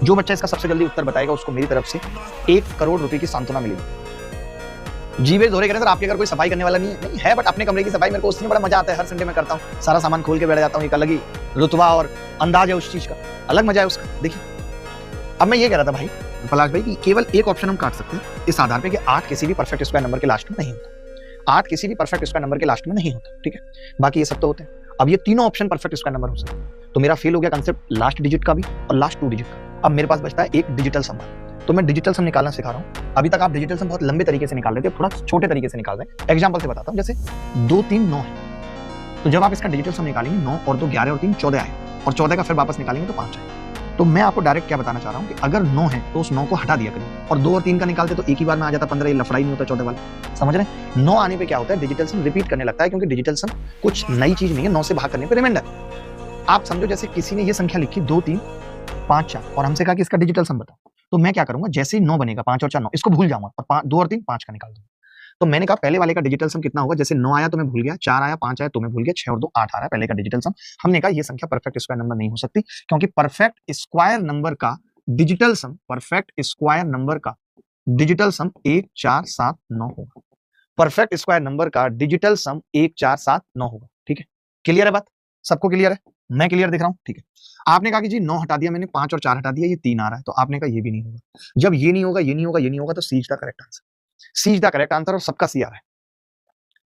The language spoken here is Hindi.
जो बच्चा इसका सबसे जल्दी उत्तर बताएगा उसको मेरी तरफ से 1 करोड़ रुपए की सांत्वना मिलेगी। जीवे धोरे करें सर, आपके अगर कोई सफाई करने वाला नहीं है, बट अपने कमरे की सफाई मेरे को उसमें बड़ा मजा आता है। हर संडे में करता हूँ, सारा सामान खोल के बैठ जाता हूँ। एक अलग ही रुतबा और अंदाज है उस चीज का, अलग मजा है उसका। देखिए, अब मैं ये कह रहा था भाई पलाश भाई कि केवल एक ऑप्शन हम काट सकते हैं इस आधार पे कि 8 किसी भी परफेक्ट स्क्वायर नंबर के लास्ट में नहीं होता। 8 किसी भी परफेक्ट स्क्वायर नंबर के लास्ट में नहीं होता, ठीक है। बाकी ये सब तो होते हैं। अब ये तीनों ऑप्शन परफेक्ट स्क्वायर नंबर हो सकते हैं, तो मेरा फेल हो गया कंसेप्ट लास्ट डिजिट का भी और लास्ट 2 डिजिट का। अब मेरे पास बचता है एक डिजिटल सम, तो मैं डिजिटल सम निकालना सिखा रहा हूँ। अभी तक आप डिजिटल सम बहुत लंबे तरीके से निकाल रहे थे, थोड़ा छोटे तरीके से निकाल रहे हैं। एग्जाम्पल से बताता हूँ, जैसे 2 3 9 है, तो जब आप इसका डिजिटल सम निकालेंगे 9 और 2 11 और 3 14 आए, और 14 का फिर वापस निकालेंगे तो 5 आए। तो मैं आपको डायरेक्ट क्या बताना चाह रहा हूँ कि अगर 9 है तो उस 9 को हटा दिया करें, और 2 और 3 का निकालते तो एक ही बार में आ जाता 15, ये लफड़ा ही नहीं होता 14 वाला। समझ रहे हैं? 9 आने पे क्या होता है, डिजिटल सम रिपीट करने लगता है, क्योंकि डिजिटल सम कुछ नई चीज नहीं है। 9 से भाग करने पे रिमाइंडर। आप समझो जैसे किसी ने ये संख्या लिखी 2 3 5 4 और हमसे कहा कि इसका डिजिटल सम बताओ, तो मैं क्या करूंगा, जैसे ही 9 बनेगा 5 और 4 9, इसको भूल जाऊंगा और 2 और 3 5 का निकाल दूंगा। तो मैंने कहा पहले वाले का डिजिटल सम कितना होगा, जैसे 9 आया तो मैं भूल गया, 4 आया 5 आया तो मैं भूल गया, 6 और 2 8 आ रहा है पहले का डिजिटल सम। हमने कहा ये संख्या परफेक्ट स्क्वायर नंबर नहीं हो सकती, क्योंकि परफेक्ट स्क्वायर नंबर का डिजिटल सम, परफेक्ट स्क्वायर नंबर का डिजिटल सम 1 4 7 9 होगा। परफेक्ट स्क्वायर नंबर का डिजिटल सम 1 4 7 9 होगा। ठीक है, क्लियर है बात? सबको क्लियर है? मैं क्लियर दिख रहा हूं? ठीक है। आपने कहा कि जी 9 हटा दिया मैंने, 5 और 4 हटा दिया, ये 3 आ रहा है, तो आपने कहा ये भी नहीं होगा। जब ये नहीं होगा, ये नहीं होगा, ये नहीं होगा, तो C is the correct answer. C is the correct answer, और सबका सी आ रहा है।